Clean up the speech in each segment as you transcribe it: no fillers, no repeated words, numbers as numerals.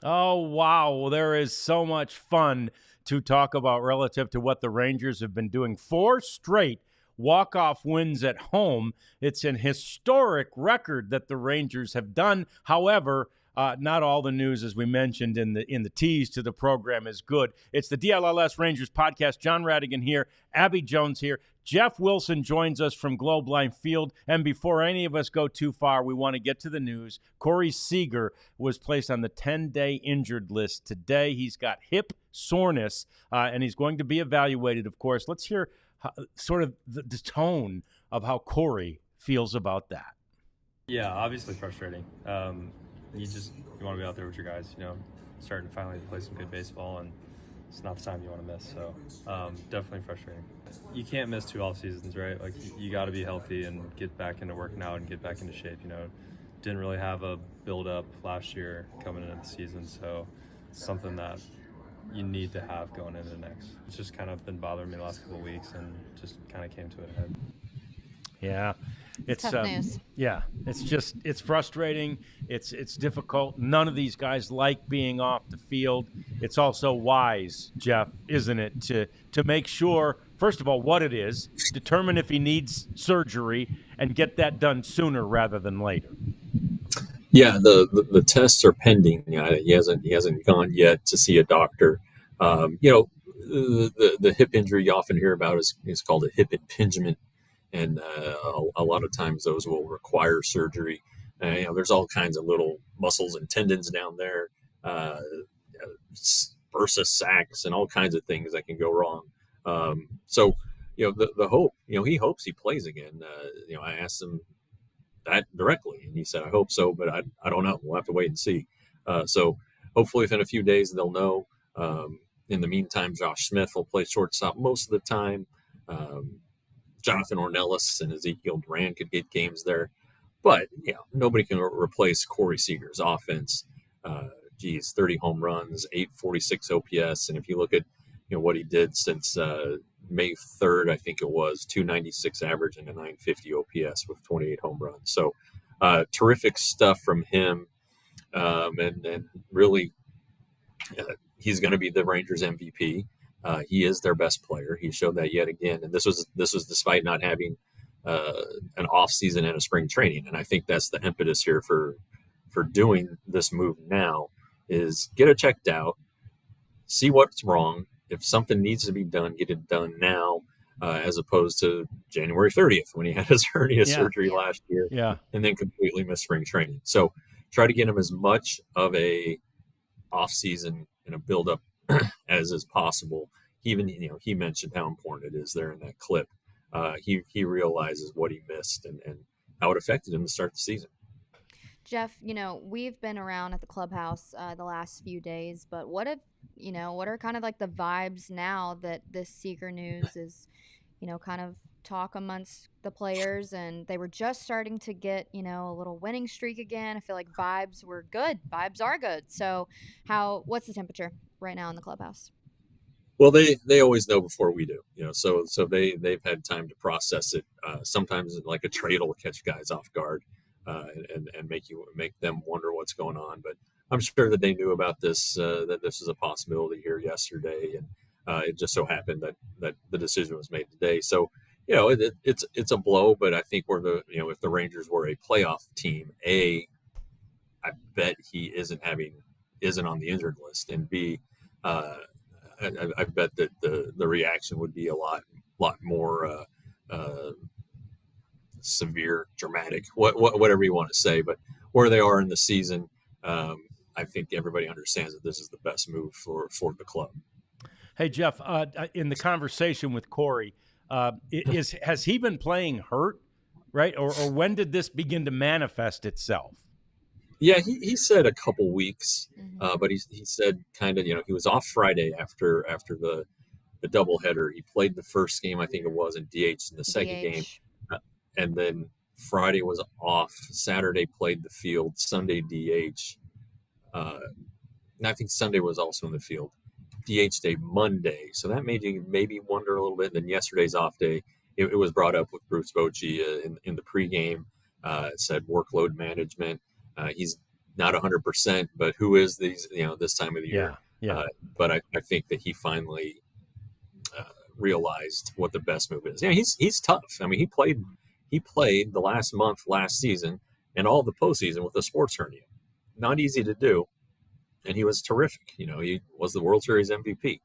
Oh, wow. There is so much fun to talk about relative to what the Rangers have been doing. 4 straight walk-off wins at home. It's an historic record that the Rangers have done. However, not all the news, as we mentioned in the tease to the program, is good. It's the DLLS Rangers podcast. John Radigan here, Abby Jones here. Jeff Wilson joins us from Globe Life Field. And before any of us go too far, we want to get to the news. Corey Seager was placed on the 10-day injured list today. He's got hip soreness, and he's going to be evaluated, of course. Let's hear sort of the tone of how Corey feels about that. Yeah, obviously frustrating. You want to be out there with your guys, starting to finally play some good baseball, and it's not the time you want to miss. So definitely frustrating. You can't miss 2 off seasons, right? Like you got to be healthy and get back into working out and get back into shape. Didn't really have a build up last year coming into the season, so it's something that you need to have going into the next. It's just kind of been bothering me the last couple of weeks, and just kind of came to a head. Yeah. It's tough news. Yeah, it's frustrating. It's difficult. None of these guys like being off the field. It's also wise, Jeff, isn't it, to make sure, first of all, what it is, determine if he needs surgery, and get that done sooner rather than later. Yeah, the tests are pending. He hasn't gone yet to see a doctor. The hip injury you often hear about is called a hip impingement. And a lot of times those will require surgery. There's all kinds of little muscles and tendons down there, bursa sacs, and all kinds of things that can go wrong. So the hope, he hopes he plays again. I asked him that directly, and he said, I hope so, but I don't know. We'll have to wait and see. So hopefully within a few days they'll know. In the meantime, Josh Smith will play shortstop most of the time. Jonathan Ornelas and Ezekiel Duran could get games there. But, nobody can replace Corey Seager's offense. 30 home runs, 846 OPS. And if you look at, what he did since May 3rd, I think it was, 296 average and a 950 OPS with 28 home runs. So terrific stuff from him. And really, he's going to be the Rangers MVP. He is their best player. He showed that yet again, and this was despite not having an off season and a spring training. And I think that's the impetus here for doing this move now is get it checked out, see what's wrong. If something needs to be done, get it done now, as opposed to January 30th when he had his hernia surgery last year, and then completely missed spring training. So try to get him as much of a off season and a build up as is possible. Even he mentioned how important it is there in that clip. He realizes what he missed and how it affected him to start the season. Jeff, we've been around at the clubhouse the last few days, but what are kind of like the vibes now that this Seager news is, kind of talk amongst the players, and they were just starting to get, a little winning streak again. I feel like vibes were good. Vibes are good. So what's the temperature right now in the clubhouse? Well, they always know before we do, so they've had time to process it. Sometimes like a trade will catch guys off guard and make them wonder what's going on. But I'm sure that they knew about this, that this is a possibility here yesterday. And it just so happened that the decision was made today. So, it's a blow, but I think if the Rangers were a playoff team, I bet he isn't on the injured list, and B, I bet that the reaction would be a lot more severe, dramatic, whatever you want to say. But where they are in the season, I think everybody understands that this is the best move for the club. Hey, Jeff, in the conversation with Corey, has he been playing hurt, right? Or when did this begin to manifest itself? Yeah, he said a couple weeks, Mm-hmm. but he said kind of, he was off Friday after the doubleheader. He played the first game, I think it was, and DH in the second game, DH. and then Friday was off. Saturday played the field. Sunday DH. And I think Sunday was also in the field. DH day Monday, so that made you maybe wonder a little bit. Then yesterday's off day, it was brought up with Bruce Bochy in the pregame. Said workload management. He's not 100%, but who is these? This time of the year. Yeah. But I think that he finally realized what the best move is. Yeah, he's tough. I mean, he played the last month last season and all the postseason with a sports hernia. Not easy to do. And he was terrific. He was the World Series MVP,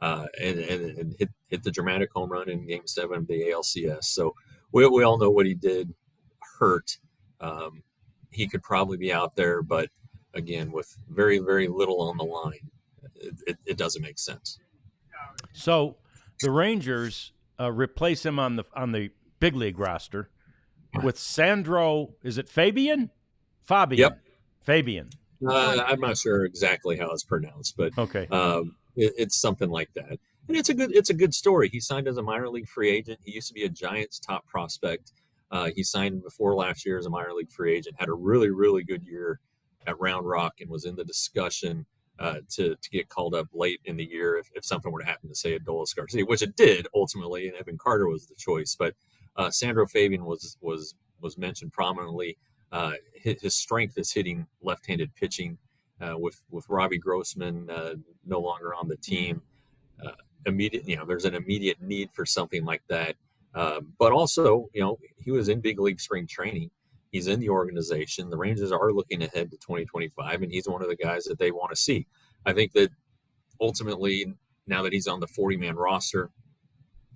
and hit the dramatic home run in Game 7 of the ALCS. So we all know what he did hurt. He could probably be out there, but again, with very, very little on the line, it doesn't make sense. So the Rangers replace him on the big league roster with Sandro. Is it Fabian? Yep. Fabian. I'm not sure exactly how it's pronounced, but okay, it's something like that. And it's a good story. He signed as a minor league free agent. He used to be a Giants top prospect. He signed before last year as a minor league free agent. Had a really, really good year at Round Rock and was in the discussion to get called up late in the year if something were to happen to, say, Adolis Garcia, which it did ultimately, and Evan Carter was the choice. But Sandro Fabian was mentioned prominently. His strength is hitting left-handed pitching. With Robbie Grossman no longer on the team, there's an immediate need for something like that. But also, he was in big league spring training. He's in the organization. The Rangers are looking ahead to 2025, and he's one of the guys that they want to see. I think that ultimately, now that he's on the 40-man roster,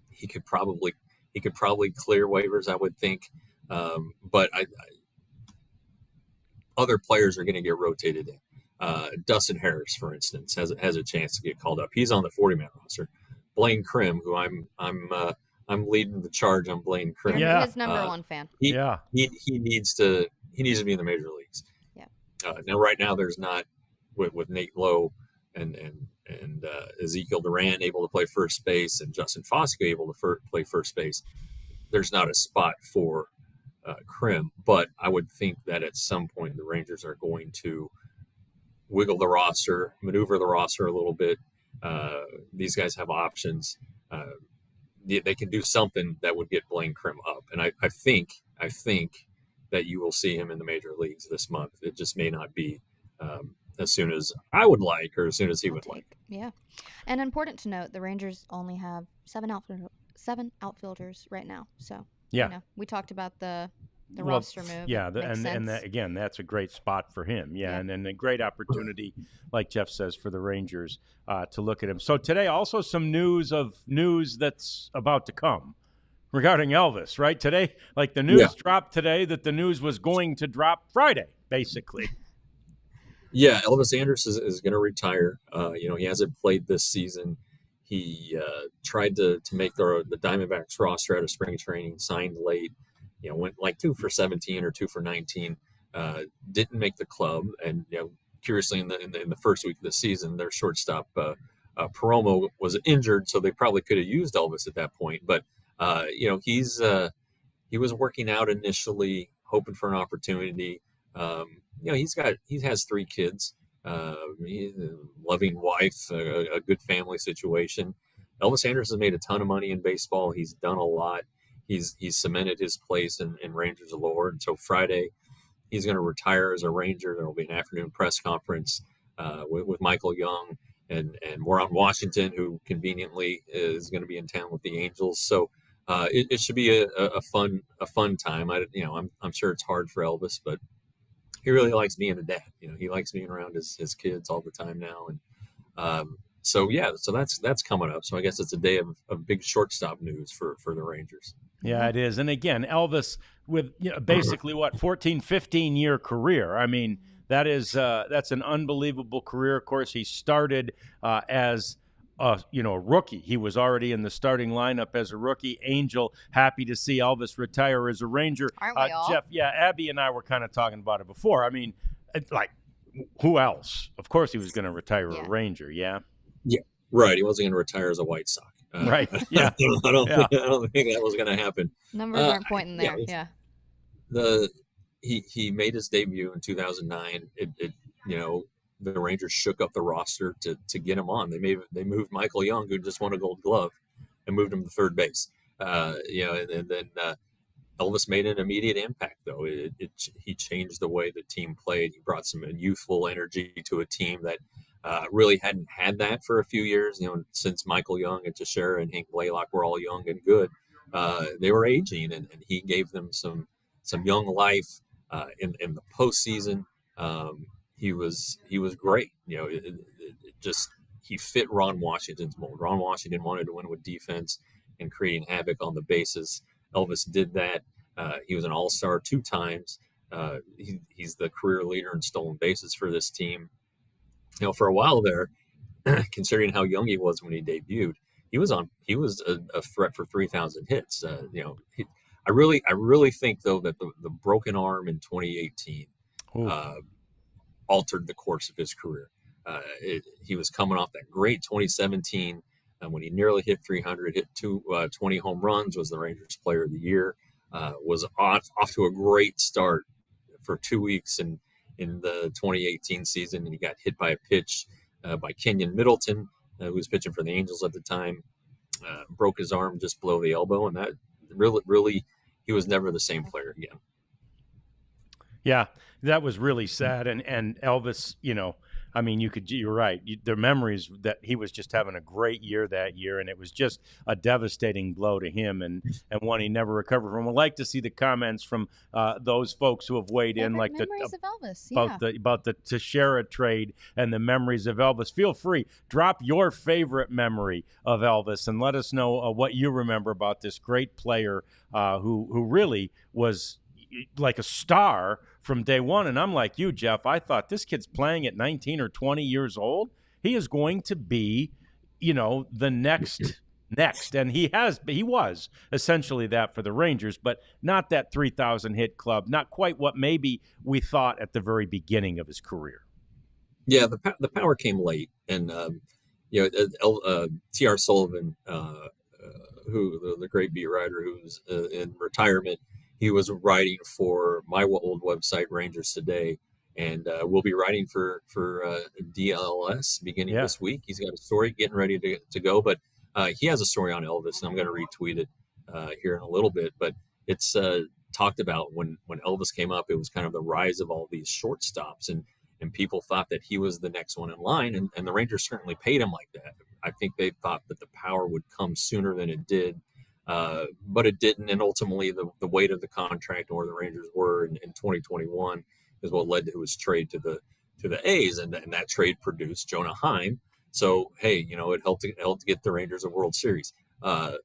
he could probably clear waivers, I would think. But other players are going to get rotated in. Dustin Harris, for instance, has a chance to get called up. He's on the 40-man roster. Blaine Krim, who I'm leading the charge on Blaine Krim. You're his number one fan. He needs to be in the major leagues. Yeah. Right now there's not with Nate Lowe and Ezekiel Duran able to play first base and Justin Fosco able to play first base. There's not a spot for Krim, but I would think that at some point the Rangers are going to wiggle the roster, maneuver the roster a little bit. These guys have options. They can do something that would get Blaine Krim up, and I think that you will see him in the major leagues this month. It just may not be as soon as I would like, or as soon as he would like. Yeah, and important to note, the Rangers only have seven outfielders right now. So yeah, we talked about the roster move. Yeah, and that, again, that's a great spot for him. Yeah. And a great opportunity, like Jeff says, for the Rangers to look at him. So today, also some news that's about to come regarding Elvis, right? Today, like the news dropped today that the news was going to drop Friday, basically. Yeah, Elvis Andrus is going to retire. He hasn't played this season. He tried to make the Diamondbacks roster out of spring training, signed late. Went like 2 for 17 or 2 for 19. Didn't make the club, and curiously in the first week of the season, their shortstop Peromo was injured, so they probably could have used Elvis at that point. But he was working out initially, hoping for an opportunity. He has 3 kids, a loving wife, a good family situation. Elvis Andrus has made a ton of money in baseball. He's done a lot. He's cemented his place in Rangers lore. And so Friday, he's going to retire as a Ranger. There will be an afternoon press conference with Michael Young and Moran Washington, who conveniently is going to be in town with the Angels. So it should be a fun time. I'm sure it's hard for Elvis, but he really likes being a dad. He likes being around his kids all the time now. And so that's coming up. So I guess it's a day of big shortstop news for the Rangers. Yeah, it is. And again, Elvis with basically 14, 15-year career. I mean, that's an unbelievable career. Of course, he started as a rookie. He was already in the starting lineup as a rookie. Angel, happy to see Elvis retire as a Ranger. Aren't we all? Jeff, yeah, Abby and I were kind of talking about it before. I mean, like, who else? Of course he was going to retire a Ranger, yeah? Yeah, right. He wasn't going to retire as a White Sox. Right, yeah. I don't think that was going to happen. Numbers aren't pointing there, yeah. He made his debut in 2009. The Rangers shook up the roster to get him on. They moved Michael Young, who just won a Gold Glove, and moved him to third base. And then Elvis made an immediate impact, though. He changed the way the team played. He brought some youthful energy to a team that really hadn't had that for a few years. Since Michael Young and Teixeira and Hank Blaylock were all young and good, they were aging, and he gave them some young life in the postseason. He was great. He fit Ron Washington's mold. Ron Washington wanted to win with defense and creating havoc on the bases. Elvis did that. He was an all-star 2 times. He's the career leader in stolen bases for this team. For a while there, considering how young he was when he debuted, he was a threat for 3,000 hits. I really think, though, that the broken arm in 2018 altered the course of his career. He was coming off that great 2017 when he nearly hit 300, hit 20 home runs, was the Rangers Player of the Year, was off to a great start for 2 weeks in the 2018 season, and he got hit by a pitch by Kenyon Middleton, who was pitching for the Angels at the time, broke his arm just below the elbow, and that really he was never the same player again. Yeah, that was really sad. And Elvis, I mean, you're right. The memories that he was just having a great year that year, and it was just a devastating blow to him and one he never recovered from. I'd like to see the comments from those folks who have weighed in, like memories of Elvis, about the Teixeira trade and the memories of Elvis. Feel free, drop your favorite memory of Elvis and let us know what you remember about this great player who really was like a star from day one. And I'm like you, Jeff. I thought this kid's playing at 19 or 20 years old. He is going to be, the next. And he was essentially that for the Rangers, but not that 3,000 hit club. Not quite what maybe we thought at the very beginning of his career. Yeah, the power came late, and T.R. Sullivan, who the great beat writer who's in retirement. He was writing for my old website, Rangers Today, and will be writing for DLLS beginning this week. He's got a story getting ready to go, but he has a story on Elvis, and I'm going to retweet it here in a little bit. But it's talked about when Elvis came up, it was kind of the rise of all these shortstops, and people thought that he was the next one in line, and the Rangers certainly paid him like that. I think they thought that the power would come sooner than it did. But it didn't, and ultimately the weight of the contract, or the Rangers were in 2021, is what led to his trade to the A's, and that trade produced Jonah Heim. So hey, it helped get the Rangers a World Series. I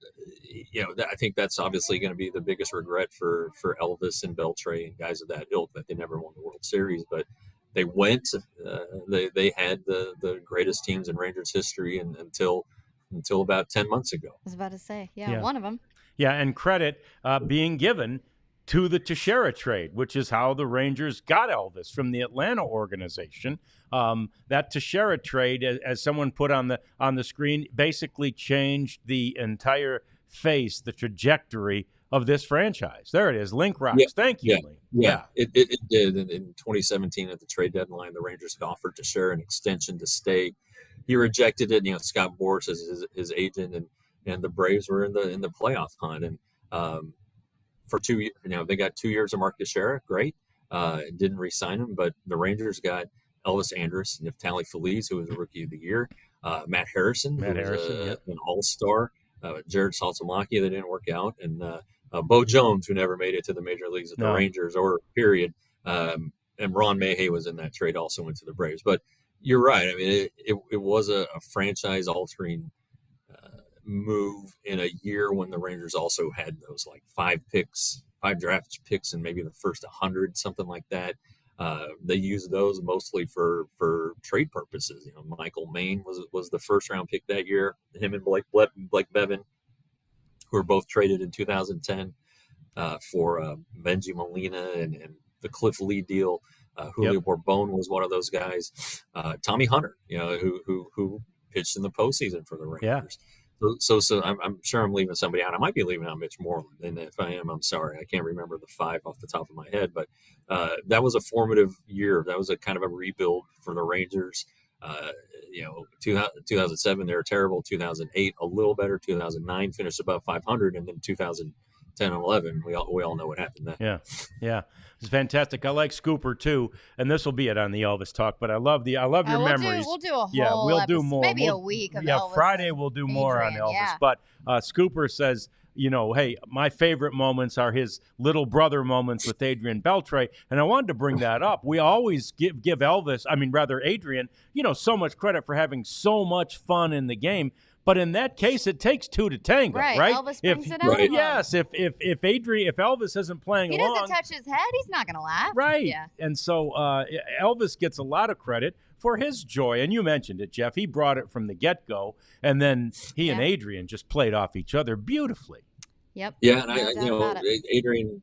think that's obviously going to be the biggest regret for Elvis and Beltre and guys of that ilk, that they never won the World Series. But they went. They had the greatest teams in Rangers history, and until about 10 months ago. I was about to say, one of them. Yeah, and credit being given to the Teixeira trade, which is how the Rangers got Elvis from the Atlanta organization. That Teixeira trade, as someone put on the screen, basically changed the entire face, the trajectory of this franchise. There it is, Link Rocks. Yeah, Thank you, Link. Yeah. It did. In 2017, at the trade deadline, the Rangers had offered Teixeira an extension to stay. He rejected it. Scott Boras is his agent, and the Braves were in the playoff hunt. And for 2 years, they got 2 years of Mark Teixeira. Great. Didn't re-sign him, but the Rangers got Elvis Andrus, Neftali Feliz, who was a Rookie of the Year, Matt Harrison, an All-Star, Jared Saltamaki, that didn't work out, and Bo Jones, who never made it to the major leagues at the Rangers or period. And Ron Mayhew was in that trade, also went to the Braves. But you're right. I mean, it was a franchise-altering move in a year when the Rangers also had those like 5 draft picks, and maybe the first 100, something like that. They use those mostly for trade purposes. Michael Maine was the first round pick that year. Him and Blake Bevan, who were both traded in 2010 for Benji Molina and the Cliff Lee deal. Julio Borbon was one of those guys. Tommy Hunter, who pitched in the postseason for the Rangers. So I'm sure I'm leaving somebody out. I might be leaving out Mitch Moreland, and if I am, I'm sorry. I can't remember the 5 off the top of my head, but that was a formative year. That was a kind of a rebuild for the Rangers. 2007 they were terrible. 2008 a little better. 2009 finished above 500, and then 2010 and 11 we all know what happened then. Yeah. It's fantastic. I like Scooper too, and this will be it on the Elvis talk. But I love your memories. We'll do a whole we'll episode, do more. maybe a week of Elvis. Friday we'll do more on Elvis. Yeah. But Scooper says, hey, my favorite moments are his little brother moments with Adrian Beltre, and I wanted to bring that up. We always give Adrian, so much credit for having so much fun in the game. But in that case, it takes 2 to tango, right? Elvis brings it out. Yes, if Elvis isn't playing he along, doesn't touch his head, he's not going to laugh. Right. Yeah. And so Elvis gets a lot of credit for his joy. And you mentioned it, Jeff. He brought it from the get-go, and then he and Adrian just played off each other beautifully. Yep. Yeah, and Adrian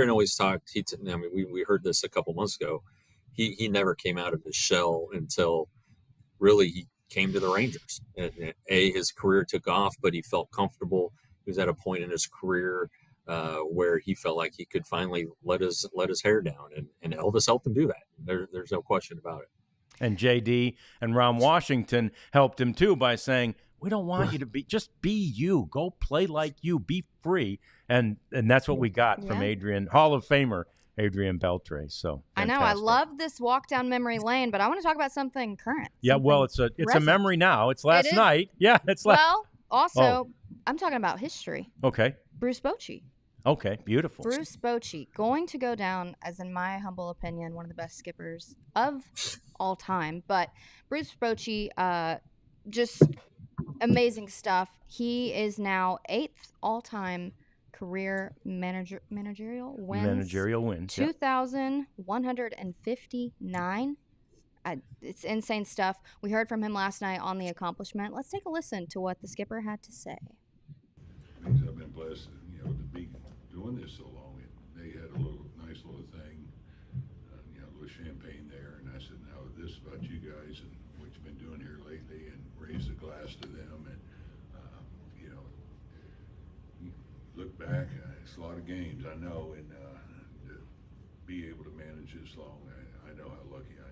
always talked. We heard this a couple months ago. He never came out of his shell until really he came to the Rangers. His career took off, but he felt comfortable. He was at a point in his career where he felt like he could finally let his hair down, and Elvis helped him do that. There's no question about it. And JD and Ron Washington helped him too by saying, we don't want you to just be you. Go play like you. Be free. And that's what we got from Adrian, Hall of Famer Adrian Beltre. So fantastic. I know I love this walk down memory lane, but I want to talk about something current. Yeah, well, it's a memory now. It's last night. Yeah, it's last. Well, also, I'm talking about history. Okay. Bruce Bochy. Okay, beautiful. Bruce Bochy, going to go down as, in my humble opinion, one of the best skippers of all time. But Bruce Bochy, just amazing stuff. He is now 8th all-time career managerial wins. 2,159. It's insane stuff. We heard from him last night on The Accomplishment. Let's take a listen to what the skipper had to say. I've been blessed, to be doing this so long. They had a nice little thing, a little champagne there, and I said, "Now this is about you guys and what you've been doing here lately," and raised a glass to them. And look back, it's a lot of games, I know, and to be able to manage this long, I know how lucky I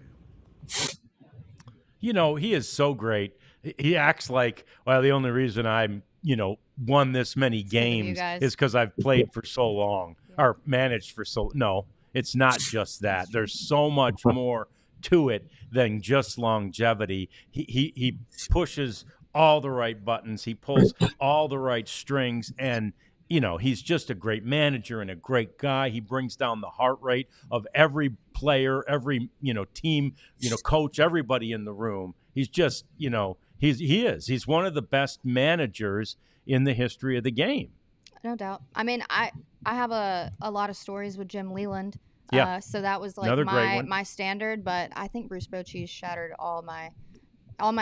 am. He is so great. He acts like, well, the only reason I'm, won this many games is because I've played for so long or managed for so. No, it's not just that. There's so much more to it than just longevity. He pushes all the right buttons. He pulls all the right strings, and he's just a great manager and a great guy. He brings down the heart rate of every player, every, team, coach, everybody in the room. He's just, he's one of the best managers in the history of the game. No doubt. I mean, I have a lot of stories with Jim Leland. Yeah. So that was like my standard, but I think Bruce Bochy shattered all my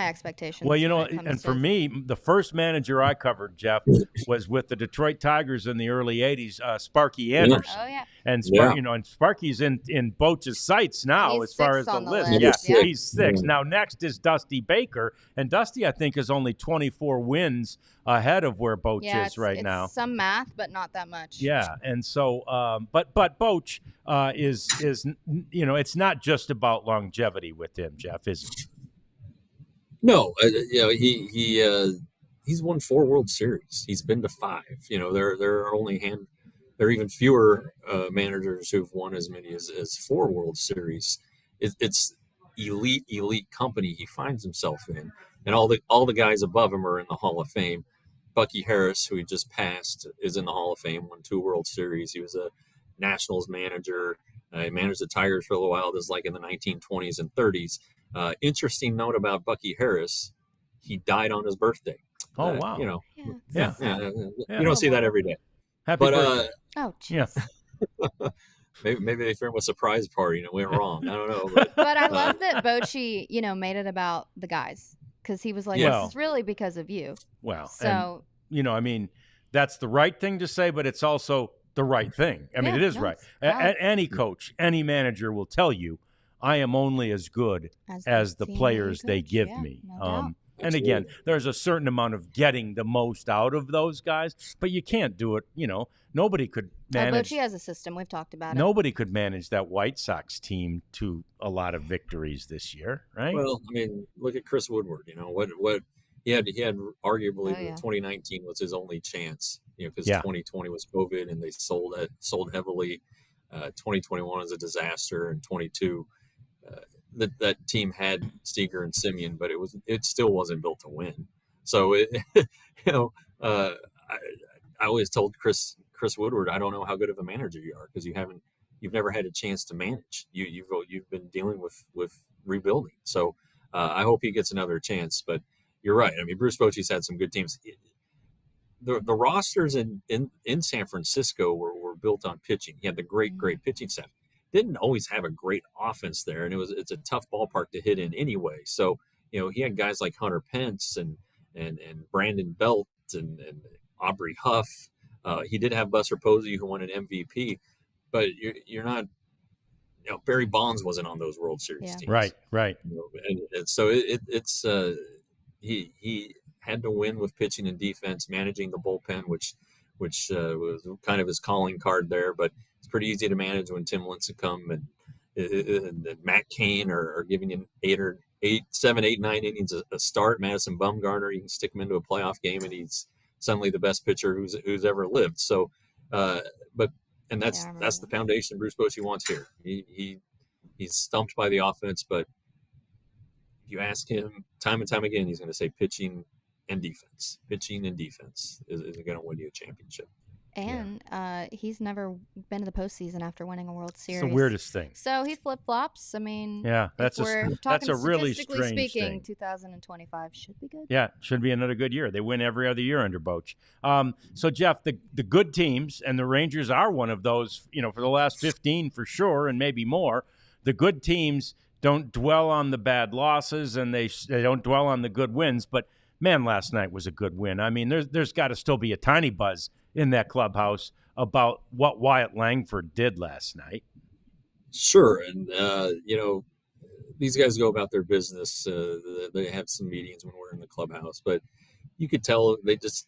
expectations. Well, and for me, the first manager I covered, Jeff, was with the Detroit Tigers in the early '80s, Sparky Anderson. Oh yeah. And and Sparky's in Boch's sights now he's as far as the list. Yeah, he's 6. Now next is Dusty Baker, and Dusty I think is only 24 wins ahead of where Boch is right now. Some math, but not that much. Yeah, and so, but Boch is it's not just about longevity with him, Jeff, is it? No, he's won 4 World Series. He's been to 5. There are even fewer managers who've won as many as 4 World Series. It's elite company he finds himself in, and all the guys above him are in the Hall of Fame. Bucky Harris, who he just passed, is in the Hall of Fame. Won 2 World Series. He was a Nationals manager. He managed the Tigers for a little while. This is like in the 1920s and 30s. Interesting note about Bucky Harris, he died on his birthday. Oh, wow. You don't see that every day. Happy birthday. Oh, jeez. Yeah. maybe they threw him a surprise party and it went wrong. I don't know. But I love that Bochy, made it about the guys, because he was like, Well- this is really because of you. Well, So, I mean, that's the right thing to say, but it's also the right thing. I mean, Yeah, it is no, right. it's valid. Any coach, any manager will tell you, I am only as good as the team players they coach, give yeah, me. no doubt. And again, there's a certain amount of getting the most out of those guys, but you can't do it. Nobody could manage. Bochy has a system. We've talked about it. Nobody could manage that White Sox team to a lot of victories this year, right? Well, I mean, look at Chris Woodward. What he had arguably Oh, yeah. 2019 was his only chance. Because Yeah. 2020 was COVID and they sold heavily. 2021 was a disaster, and 22 that team had Seager and Simeon, but it still wasn't built to win. So I always told Chris Woodward, I don't know how good of a manager you are because you've never had a chance to manage. You've been dealing with rebuilding. So I hope he gets another chance. But you're right. I mean, Bruce Bochy's had some good teams. The rosters in San Francisco were built on pitching. He had the great pitching staff. Didn't always have a great offense there, and it's a tough ballpark to hit in anyway. So he had guys like Hunter Pence and Brandon Belt and Aubrey Huff. He did have Buster Posey, who won an MVP, but you're not. Barry Bonds wasn't on those World Series teams, Right. And so it's he had to win with pitching and defense, managing the bullpen, which was kind of his calling card there. But it's pretty easy to manage when Tim Lincecum and Matt Cain are giving you 7, 8, 9 innings a start. Madison Bumgarner, you can stick him into a playoff game, and he's suddenly the best pitcher who's ever lived. So, that's the foundation Bruce Bochy wants here. He's stumped by the offense, but if you ask him time and time again, he's going to say pitching and defense. Pitching and defense is going to win you a championship. And he's never been to the postseason after winning a World Series. It's the weirdest thing. So he flip-flops. I mean, Yeah, that's a really statistically strange speaking, thing. 2025 should be good. Yeah, should be another good year. They win every other year under Boch. So, Jeff, the good teams, and the Rangers are one of those, for the last 15 for sure, and maybe more, the good teams don't dwell on the bad losses, and they don't dwell on the good wins. But, man, last night was a good win. I mean, there's got to still be a tiny buzz in that clubhouse about what Wyatt Langford did last night. Sure. And, these guys go about their business. They have some meetings when we're in the clubhouse, but you could tell they just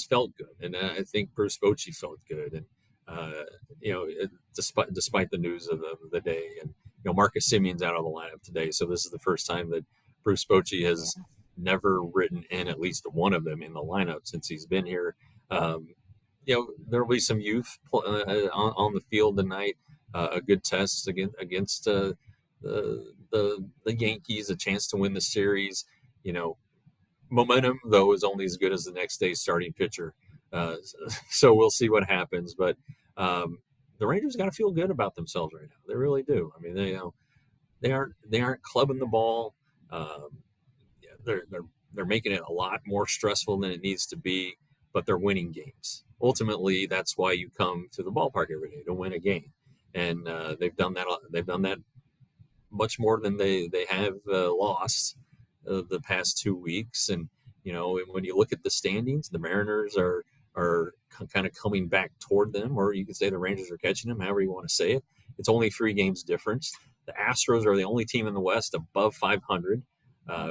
felt good. And I think Bruce Bochy felt good. And, despite the news of the day, and, Marcus Simeon's out of the lineup today. So this is the first time that Bruce Bochy has never written in at least one of them in the lineup since he's been here. There will be some youth on the field tonight. A good test against the Yankees, a chance to win the series. Momentum though is only as good as the next day's starting pitcher. So we'll see what happens. But the Rangers got to feel good about themselves right now. They really do. I mean, they aren't clubbing the ball. They're making it a lot more stressful than it needs to be. But they're winning games. Ultimately, that's why you come to the ballpark every day, to win a game. And they've done that. They've done that much more than they have lost the past 2 weeks. And when you look at the standings, the Mariners are kind of coming back toward them, or you could say the Rangers are catching them. However you want to say it. It's only 3 games difference. The Astros are the only team in the West above 500,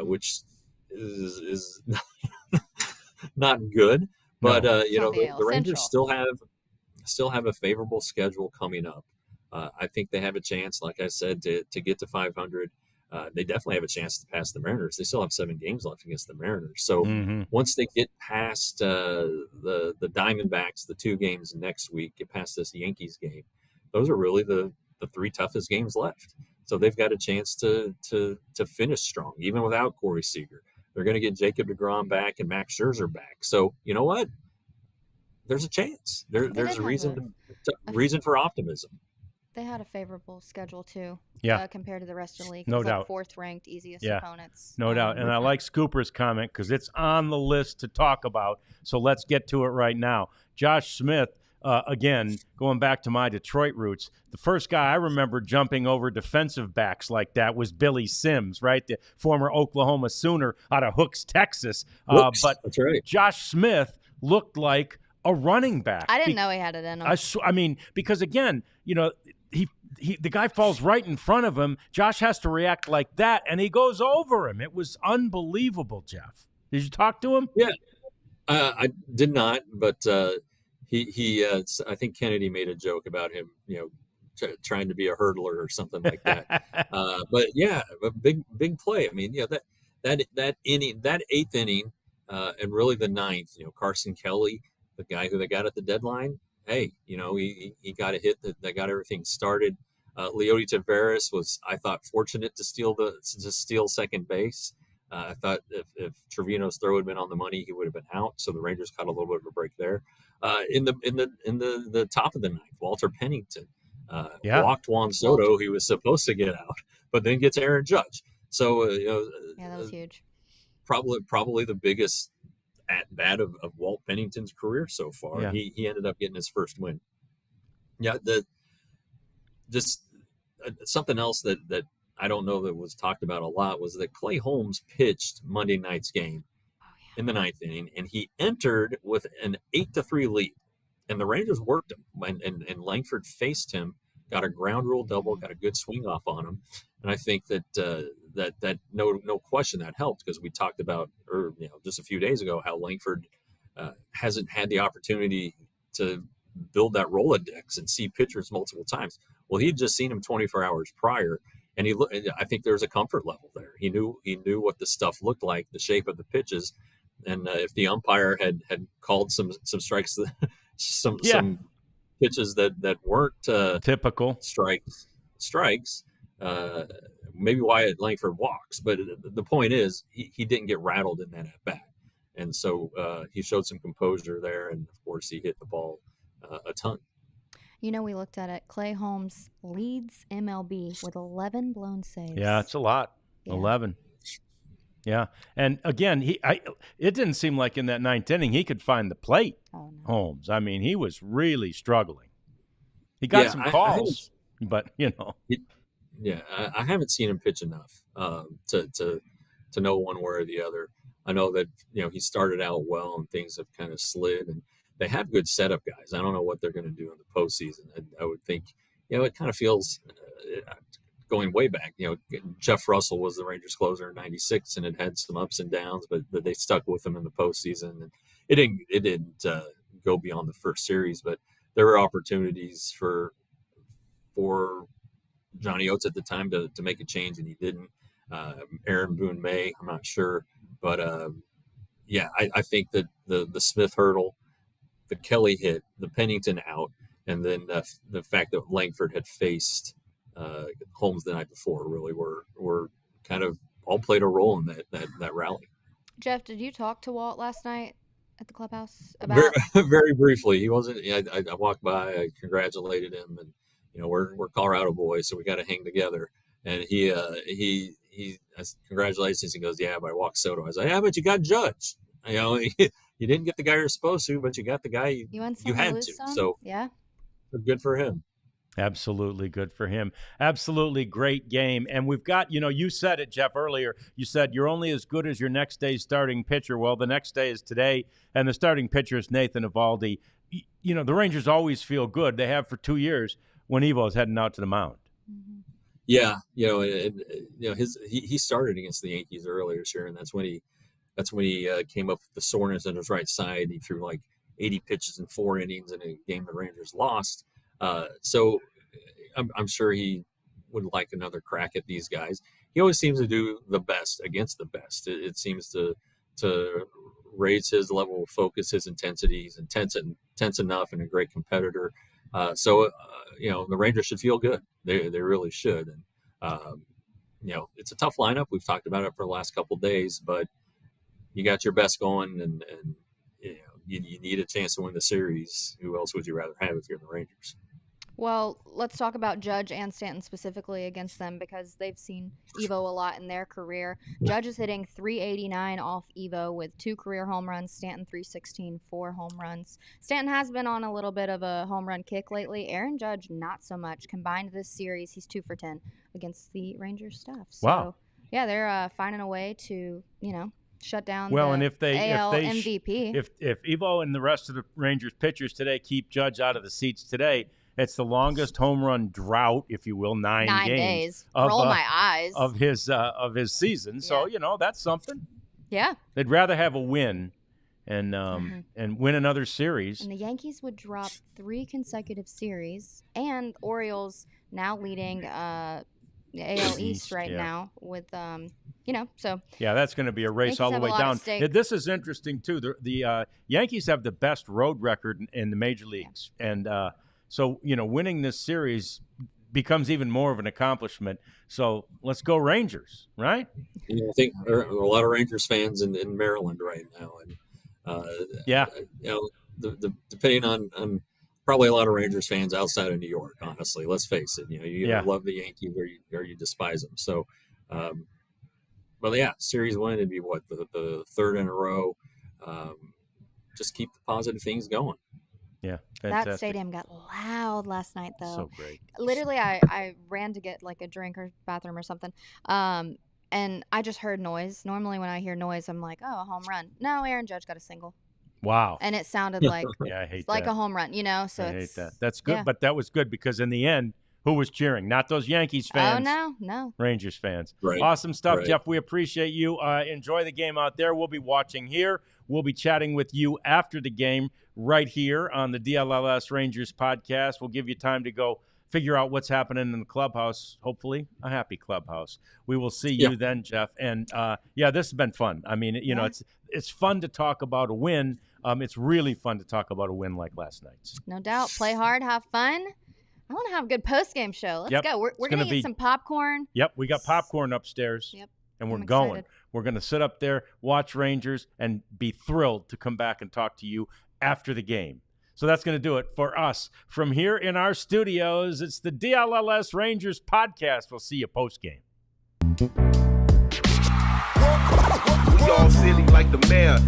which is not good. But the Rangers still have a favorable schedule coming up. I think they have a chance, like I said, to get to 500. They definitely have a chance to pass the Mariners. They still have 7 games left against the Mariners. So once they get past the Diamondbacks, the 2 games next week, get past this Yankees game, those are really the 3 toughest games left. So they've got a chance to finish strong, even without Corey Seager. They're going to get Jacob deGrom back and Max Scherzer back. So you know what? There's a chance. There's a reason for optimism. They had a favorable schedule too. Yeah. Compared to the rest of the league. No It was doubt. Like 4th ranked, easiest opponents. No doubt. And I like Scooper's comment because it's on the list to talk about. So let's get to it right now. Josh Smith again, going back to my Detroit roots, the first guy I remember jumping over defensive backs like that was Billy Sims, right? The former Oklahoma Sooner out of Hooks, Texas. Hooks, But that's right. Josh Smith looked like a running back. I didn't know he had it in him. I mean, because again, the guy falls right in front of him. Josh has to react like that, and he goes over him. It was unbelievable, Jeff. Did you talk to him? Yeah, I did not, but I think Kennedy made a joke about him, trying to be a hurdler or something like that. But yeah, a big play. I mean, that inning, that eighth inning, and really the ninth. Carson Kelly, the guy who they got at the deadline. Hey, he got a hit that got everything started. Leody Taveras was, I thought, fortunate to steal second base. I thought if Trevino's throw had been on the money, he would have been out. So the Rangers caught a little bit of a break there. In the top of the ninth, Walter Pennington walked Juan Soto. He was supposed to get out, but then gets Aaron Judge. So yeah, that was huge. Probably the biggest at bat of Walt Pennington's career so far. Yeah. He ended up getting his first win. Yeah, something else that I don't know that was talked about a lot was that Clay Holmes pitched Monday night's game in the ninth inning, and he entered with an 8-3 lead. And the Rangers worked him, and Langford faced him, got a ground rule double, got a good swing off on him. And I think that no question that helped, because we talked about just a few days ago how Langford hasn't had the opportunity to build that Rolodex and see pitchers multiple times. Well, he'd just seen him 24 hours prior, and I think there's a comfort level there. He knew what the stuff looked like, the shape of the pitches, and if the umpire had called some strikes, some pitches that weren't typical strikes. Maybe Wyatt Langford walks, but the point is he didn't get rattled in that at bat, and so he showed some composure there, and of course he hit the ball a ton. We looked at it. Clay Holmes leads MLB with 11 blown saves. Yeah, it's a lot. Yeah. 11. Yeah, and again, it didn't seem like in that ninth inning he could find the plate. Oh, no. Holmes. I mean, he was really struggling. He got some calls, but I haven't seen him pitch enough to know one way or the other. I know that he started out well and things have kind of slid, and they have good setup guys. I don't know what they're going to do in the postseason. I would think it kind of feels going way back. Jeff Russell was the Rangers closer in '96, and it had some ups and downs, but they stuck with him in the postseason, and it didn't go beyond the first series. But there were opportunities for Johnny Oates at the time to make a change, and he didn't. Aaron Boone may, I'm not sure, but I think that the Smith hurdle, the Kelly hit, the Pennington out, and then the fact that Langford had faced Holmes the night before really were kind of all played a role in that rally. Jeff, did you talk to Walt last night at the clubhouse about? Very briefly. He wasn't. I walked by, I congratulated him, and we're Colorado boys, so we got to hang together. And he congratulations. He goes, yeah, but I walked Soto. I was like, yeah, but you got Judge. You didn't get the guy you're supposed to, but you got the guy you had to. So yeah, good for him. Absolutely good for him. Absolutely great game. And we've got, you said it, Jeff, earlier. You said you're only as good as your next day's starting pitcher. Well, the next day is today, and the starting pitcher is Nathan Eovaldi. The Rangers always feel good. They have for 2 years when Evo's heading out to the mound. Mm-hmm. Yeah, he started against the Yankees earlier this year, and that's when he came up with the soreness on his right side. He threw like 80 pitches in 4 innings in a game the Rangers lost. So I'm sure he would like another crack at these guys. He always seems to do the best against the best. It seems to raise his level of focus, his intensity. He's intense enough and a great competitor. So the Rangers should feel good. They really should. And, it's a tough lineup. We've talked about it for the last couple of days, but you got your best going, and you need a chance to win the series. Who else would you rather have if you're the Rangers? Well, let's talk about Judge and Stanton specifically against them because they've seen Evo a lot in their career. Judge is hitting 389 off Evo with 2 career home runs. Stanton 316, 4 home runs. Stanton has been on a little bit of a home run kick lately. Aaron Judge, not so much. Combined this series, he's 2 for 10 against the Rangers staff. So, Wow. yeah, they're finding a way to, shut down Well, the and if they MVP. if Evo and the rest of the Rangers pitchers today keep Judge out of the seats today, it's the longest home run drought, if you will, 9 games. days. Roll my eyes. Of his season. So, that's something. Yeah. They'd rather have a win and win another series. And the Yankees would drop 3 consecutive series, and Orioles now leading the AL East right now with so yeah, that's going to be a race Yankees all the have a way lot down. at stake. This is interesting too. The Yankees have the best road record in the major leagues, and so winning this series becomes even more of an accomplishment. So let's go Rangers, right? I think there are a lot of Rangers fans in Maryland right now, and depending on probably a lot of Rangers fans outside of New York. Honestly, let's face it. You either love the Yankees or you despise them. So, but yeah, series win would be what the third in a row. Just keep the positive things going. Yeah, fantastic. That stadium got loud last night, though. So great. Literally, I ran to get like a drink or bathroom or something, and I just heard noise. Normally, when I hear noise, I'm like, oh, a home run. No, Aaron Judge got a single. Wow. And it sounded like I hate like that. a home run, So I it's hate that. That's good, yeah. but that was good because in the end, who was cheering? Not those Yankees fans. Oh no. Rangers fans. Right. Awesome stuff, Right. Jeff. We appreciate you. Enjoy the game out there. We'll be watching here. We'll be chatting with you after the game right here on the DLLS Rangers podcast. We'll give you time to go figure out what's happening in the clubhouse. Hopefully, a happy clubhouse. We will see you then, Jeff. And this has been fun. I mean, it's fun to talk about a win. It's really fun to talk about a win like last night's. No doubt. Play hard, have fun. I want to have a good post-game show. Let's go. We're going to eat some popcorn. Yep, we got popcorn upstairs. Yep. And we're I'm going. excited. We're going to sit up there, watch Rangers, and be thrilled to come back and talk to you after the game. So that's going to do it for us. From here in our studios, it's the DLLS Rangers podcast. We'll see you post-game. We all silly like the mayor.